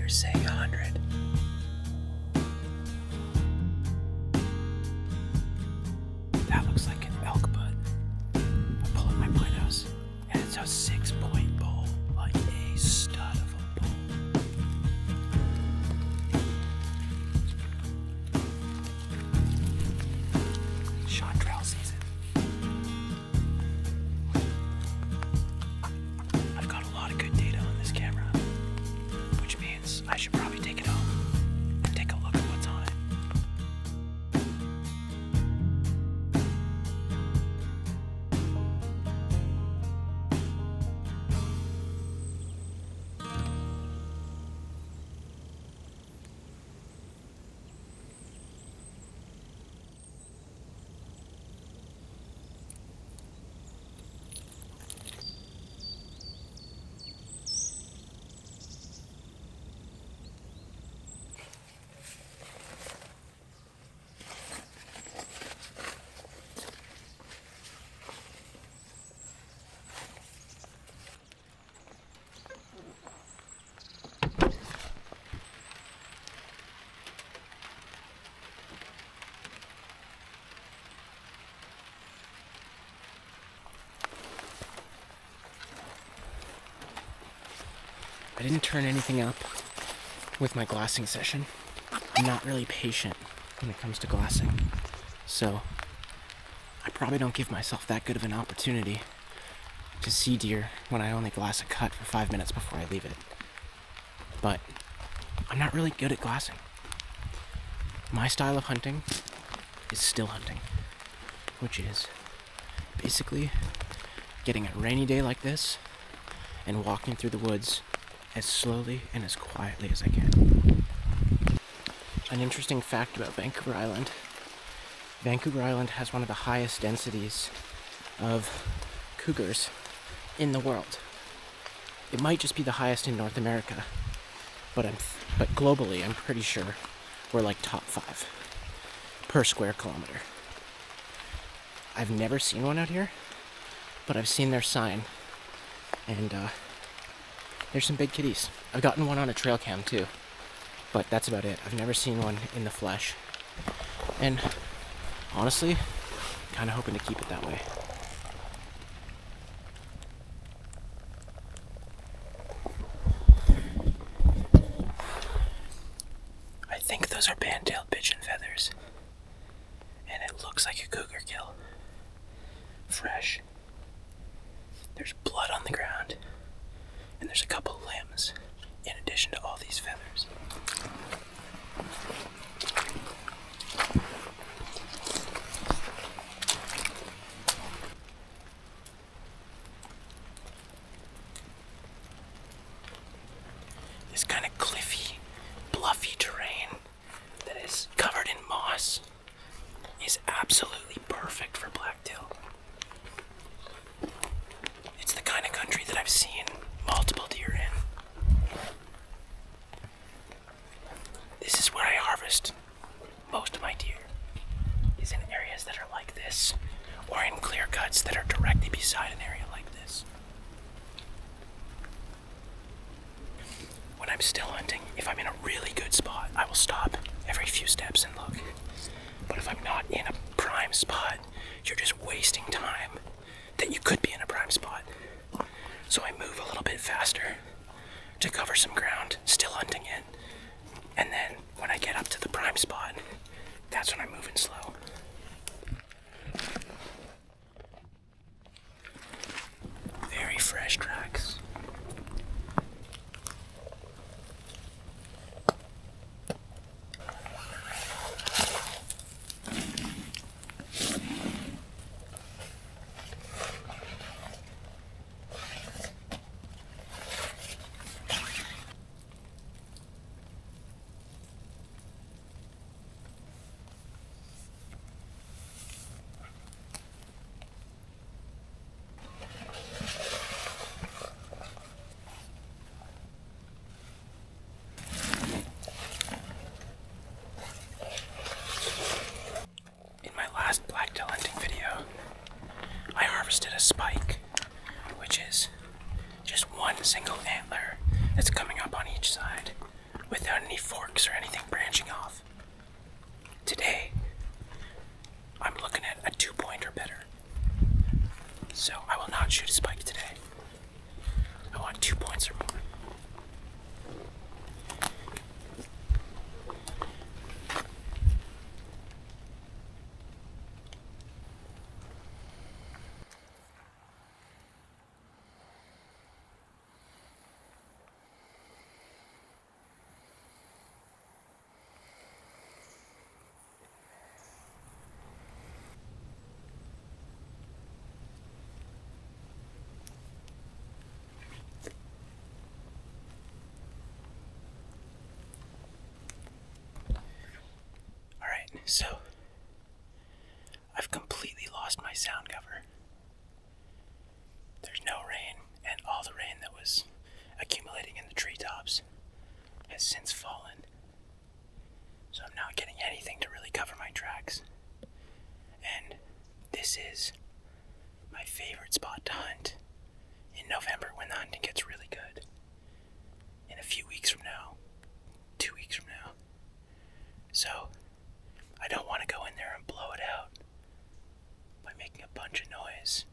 Numbers say 100. That looks like an elk butt. I pull up my lighthouse, and it's a 6-point bull, like a stud of a bull. Chanterelle season. I've got a lot of good data on this camera, which means I should probably take it home and take a look at what's on it. I didn't turn anything up with my glassing session. I'm not really patient when it comes to glassing, so I probably don't give myself that good of an opportunity to see deer when I only glass a cut for 5 minutes before I leave it. But I'm not really good at glassing. My style of hunting is still hunting, which is basically getting a rainy day like this and walking through the woods as slowly and as quietly as I can. An interesting fact about Vancouver Island. Vancouver Island has one of the highest densities of cougars in the world. It might just be the highest in North America, but globally I'm pretty sure we're like top 5 per square kilometer. I've never seen one out here, but I've seen their sign, and there's some big kitties. I've gotten one on a trail cam too, but that's about it. I've never seen one in the flesh. And honestly, kind of hoping to keep it that way. I think those are band-tailed pigeon feathers. And it looks like a cougar kill. Fresh. There's blood on the ground. And there's a couple limbs, in addition to all these feathers. This kind of cliffy, bluffy terrain that is covered in moss is absolutely perfect for blacktail. It's the kind of country that I've seen multiple deer in. This is where I harvest most of my deer, is in areas that are like this, or in clear cuts that are directly beside an area like this. When I'm still hunting, if I'm in a really good spot, I will stop every few steps and look. But if I'm not in a prime spot, you're just wasting time that you could be in a prime spot. So I move a little bit faster to cover some ground, still hunting it. And then when I get up to the prime spot, that's when I'm moving slow. Very fresh tracks. harvested a spike, which is just one single antler that's coming up on each side. without any forks or anything branching off. Today, I'm looking at a 2-point or better. So I will not shoot a spike today. I want 2 points or more. So, I've completely lost my sound cover. There's no rain, and all the rain that was accumulating in the treetops has since fallen. So I'm not getting anything to really cover my tracks. And this is my favorite spot to hunt in November when the hunting gets really good. In a few weeks from now, 2 weeks from now. So, I don't want to go in there and blow it out by making a bunch of noise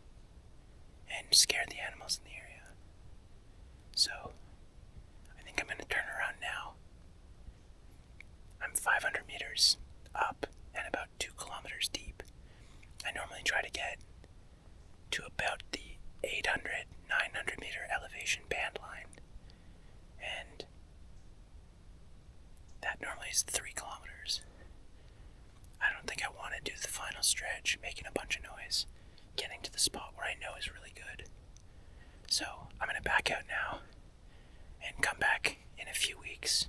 and scare the animals in the area. So, I think I'm going to turn around now. I'm 500 meters up and about 2 kilometers deep. I normally try to get to about the 800, 900 meter elevation band line. And that normally is 3 kilometers. I don't think I want to do the final stretch, making a bunch of noise, getting to the spot where I know is really good. So I'm going to back out now and come back in a few weeks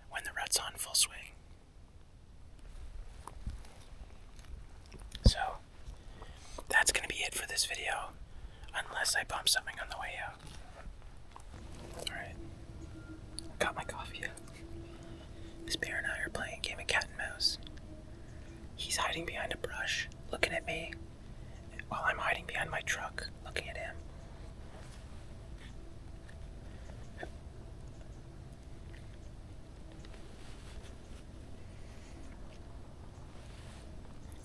when the rut's on full swing. So that's going to be it for this video, unless I bump something on the way out. Alright, got my coffee. This bear and I are playing a game of cat and mouse. He's hiding behind a brush, looking at me, while I'm hiding behind my truck, looking at him.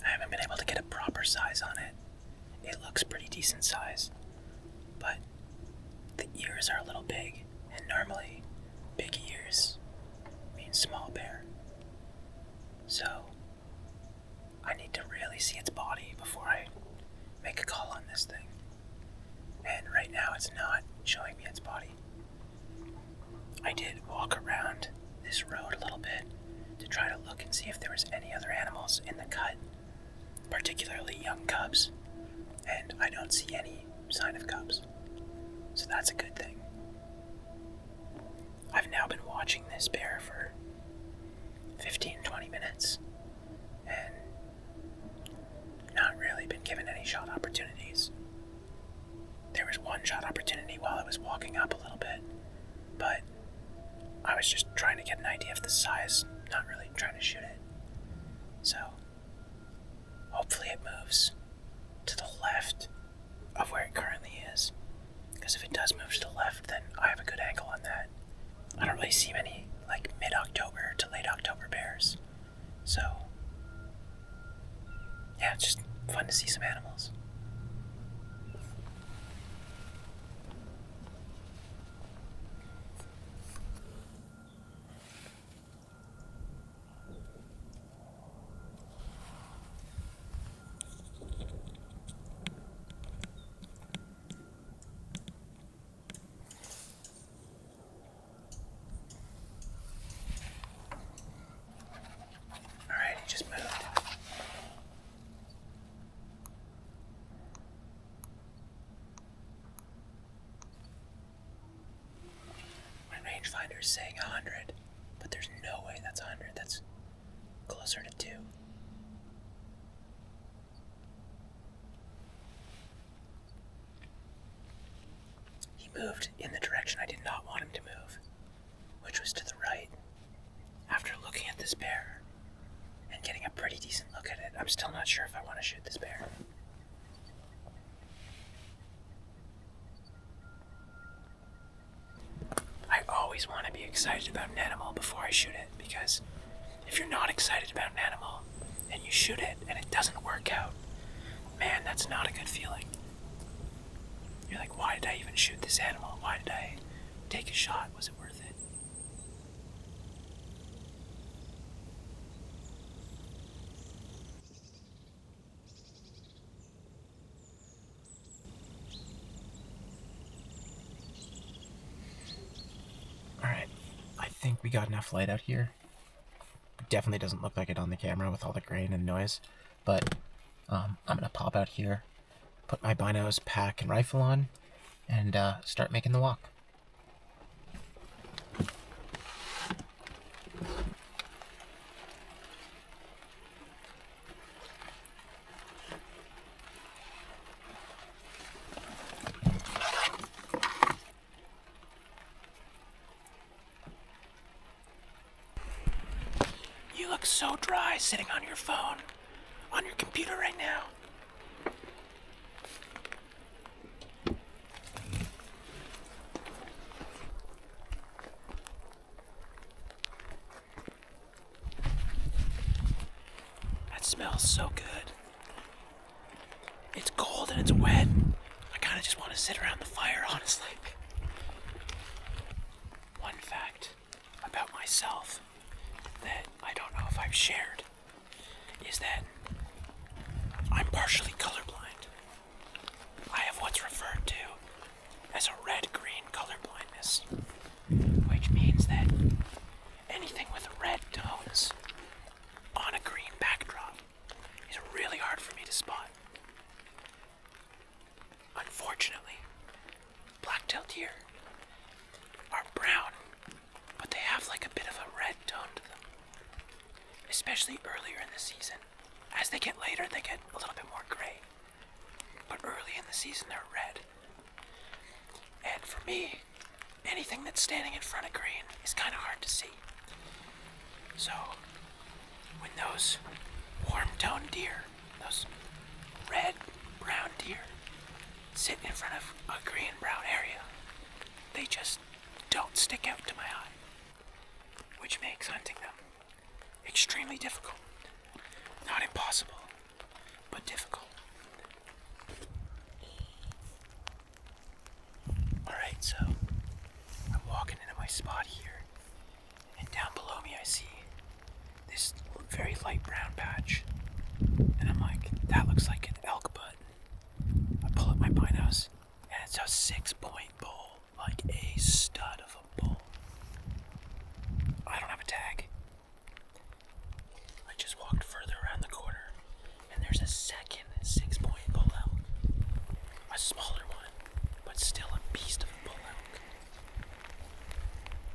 I haven't been able to get a proper size on it. It looks pretty decent size, but the ears are a little big, and normally big ears means small bear. So I need to really see its body before I make a call on this thing. And right now it's not showing me its body. I did walk around this road a little bit to try to look and see if there was any other animals in the cut, particularly young cubs, and I don't see any sign of cubs. So that's a good thing. I've now been watching this bear for 15-20 minutes and not really been given any shot opportunities. There was one shot opportunity while I was walking up a little bit, but I was just trying to get an idea of the size, not really trying to shoot it. So hopefully it moves to the left of where it currently is, because if it does move to the left, then I have a good angle on that. I don't really see many like mid-October to late October bears, so yeah, it's just fun to see some animals. Alright, he just moved. Rangefinder's saying 100, but there's no way that's 100. That's closer to 2. He moved in the direction I did not want him to move, which was to the right. After looking at this bear and getting a pretty decent look at it, I'm still not sure if I want to shoot this bear. I always want to be excited about an animal before I shoot it, because if you're not excited about an animal and you shoot it and it doesn't work out, man, that's not a good feeling. You're like, why did I even shoot this animal? Why did I take a shot? Was it worth it? Alright, I think we got enough light out here. Definitely doesn't look like it on the camera with all the grain and noise, but I'm gonna pop out here, put my binos, pack, and rifle on, and start making the walk. You look so dry sitting on your phone, on your computer right now. That smells so good. It's cold and it's wet. I kind of just want to sit around the fire, honestly. One fact about myself that I don't know if I've shared is that I'm partially colorblind. I have what's referred to as a red-green colorblindness, which means that anything with red tones on a green backdrop is really hard for me to spot. Unfortunately, blacktail deer are brown, but they have like a bit of a red tone to them, especially earlier in the season. As they get later, they get a little bit more gray, but early in the season they're red. And for me, anything that's standing in front of green is kind of hard to see. So when those warm-toned deer, those red-brown deer, sit in front of a green-brown area, they just don't stick out to my eye, which makes hunting them extremely difficult. Not impossible, but difficult. Alright, so I'm walking into my spot here, and down below me I see this very light brown patch, and I'm like, that looks like an elk butt. I pull up my binos, and it's a 6-point bull, like a stud of a bull. I don't have a tag. I just walked further around the corner, and there's a second 6-point bull elk. A smaller one, but still a beast of a bull elk.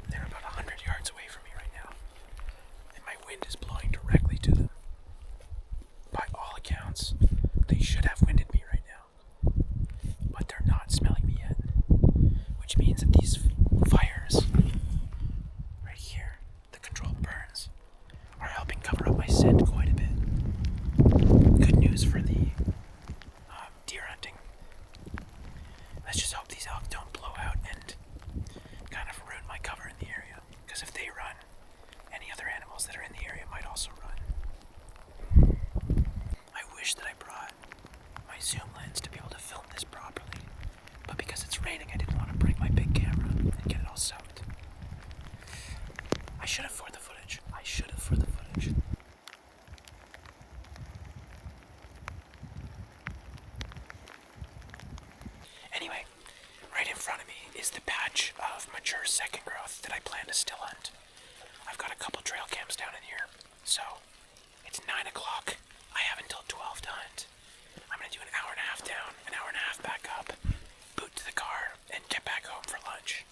They're about 100 yards away from me right now, and my wind is blowing directly to them. By all accounts, they should have winded me right now, but they're not smelling me yet, which means that these fires right here, the controlled burns, are helping cover up my scent quite a bit. Good news for the deer hunting. Let's just hope these elk don't blow out and kind of ruin my cover in the area, because if they run, any other animals that are in the area might also run. I wish that I brought my zoom lens to be able to film this properly, but because it's raining, I didn't want to bring my big camera and get it all soaked. I should have for the footage. Anyway, right in front of me is the patch of mature second growth that I plan to still hunt. I've got a couple trail cams down in here, so it's 9 o'clock. I have until 12 to hunt. I'm going to do an hour and a half down, an hour and a half back up, boot to the car, and get back home for lunch.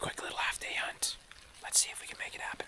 Quick little half-day hunt. Let's see if we can make it happen.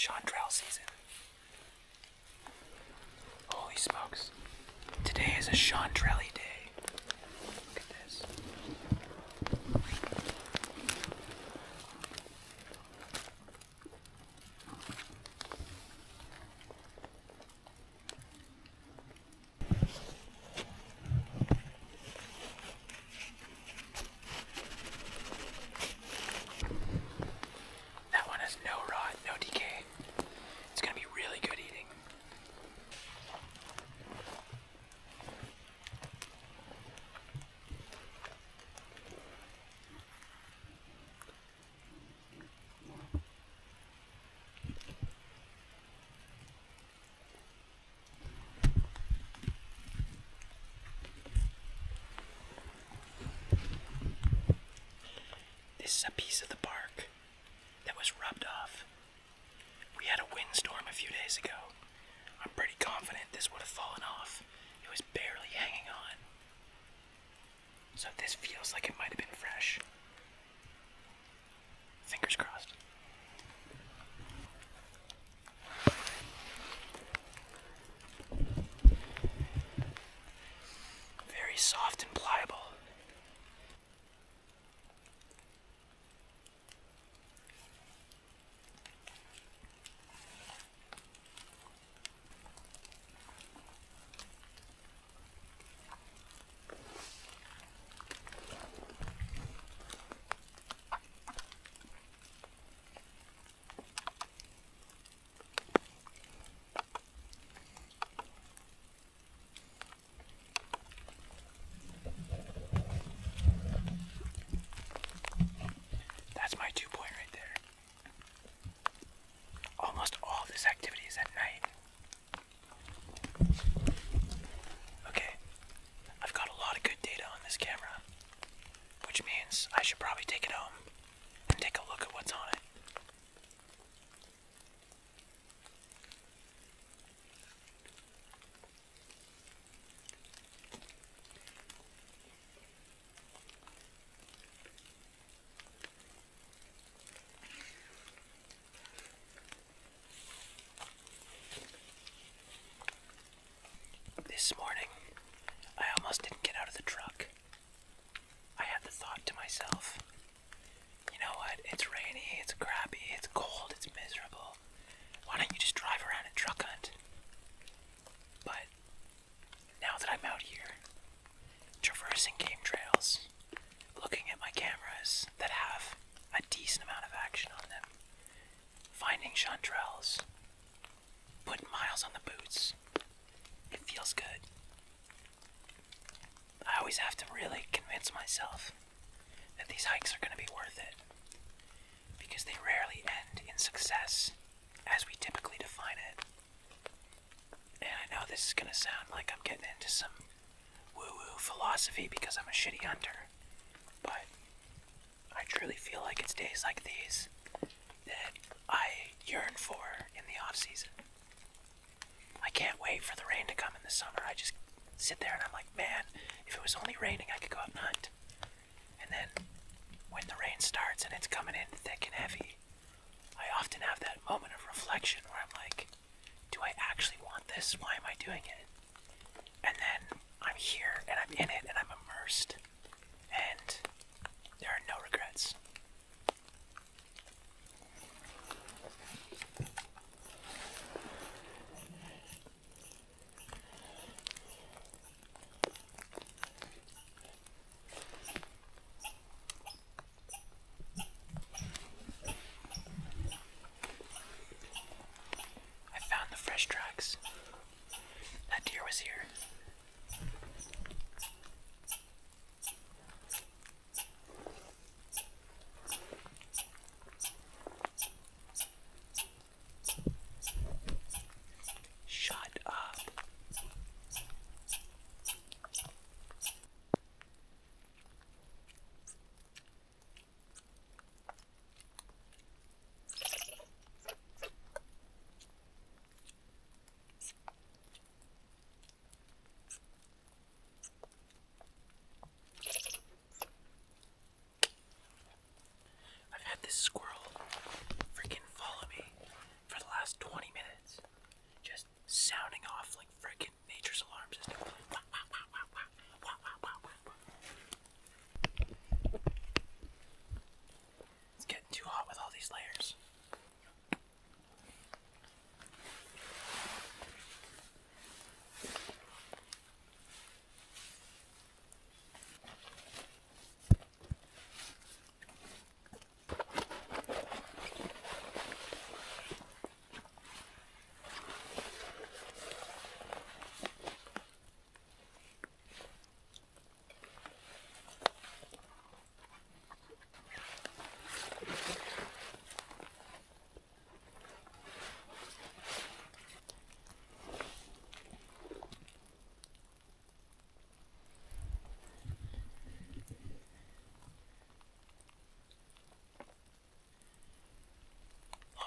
chanterelle season. Holy smokes. Today is a chanterelle day. Look at this. That one has no rot, no decay. It's gonna be really good eating. This is a piece of the bark that was rubbed off. We had a windstorm a few days ago. I'm pretty confident this would have fallen off. It was barely hanging on. So this feels like it might have been fresh. Fingers crossed. Very soft and pliable. That's my 2-point right there. Almost all this activity is at night. Okay, I've got a lot of good data on this camera, which means I should probably take it home and take a look at what's on it. This morning, I almost didn't get out of the truck. I had the thought to myself, you know what, it's rainy, it's crappy, it's cold, it's miserable. Why don't you just drive around and truck hunt? But now that I'm out here, traversing game trails, looking at my cameras that have a decent amount of action on them, finding chanterelles, putting miles on the boots, it feels good. I always have to really convince myself that these hikes are going to be worth it, because they rarely end in success as we typically define it. And I know this is going to sound like I'm getting into some woo-woo philosophy because I'm a shitty hunter, but I truly feel like it's days like these that I yearn for in the off-season. I can't wait for the rain to come in the summer. I just sit there and I'm like, man, if it was only raining, I could go out and hunt. And then when the rain starts and it's coming in thick and heavy, I often have that moment of reflection where I'm like, do I actually want this? Why am I doing it? And then I'm here and I'm in it and I'm immersed. And there are no regrets. Tracks. That deer was here. Shut up. This squirrel freaking follow me for the these layers.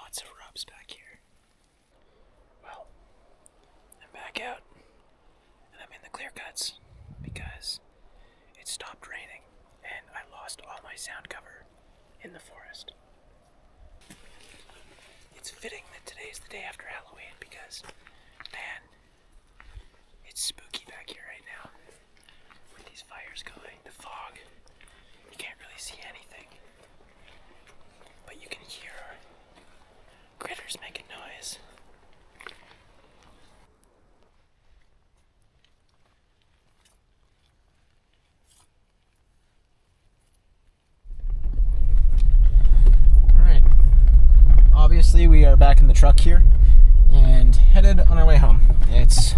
Lots of rubs back here. Well, I'm back out, and I'm in the clear cuts because it stopped raining and I lost all my sound cover in the forest. It's fitting that today's the day after Halloween because, man, it's spooky back here right now. With these fires going, the fog, you can't really see anything. But you can hear critters making noise. Alright. Obviously we are back in the truck here and headed on our way home. It's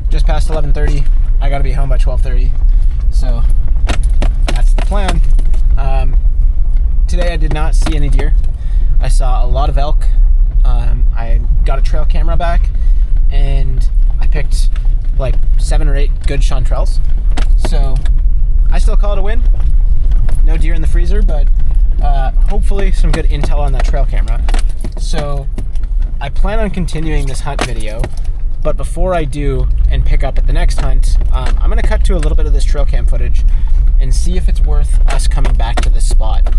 just past 11:30. I gotta be home by 12:30. So that's the plan. Today I did not see any deer. I saw a lot of elk. I got a trail camera back and I picked like 7 or 8 good chanterelles. So I still call it a win. No deer in the freezer, but hopefully some good intel on that trail camera. So I plan on continuing this hunt video, but before I do and pick up at the next hunt, I'm going to cut to a little bit of this trail cam footage and see if it's worth us coming back to this spot.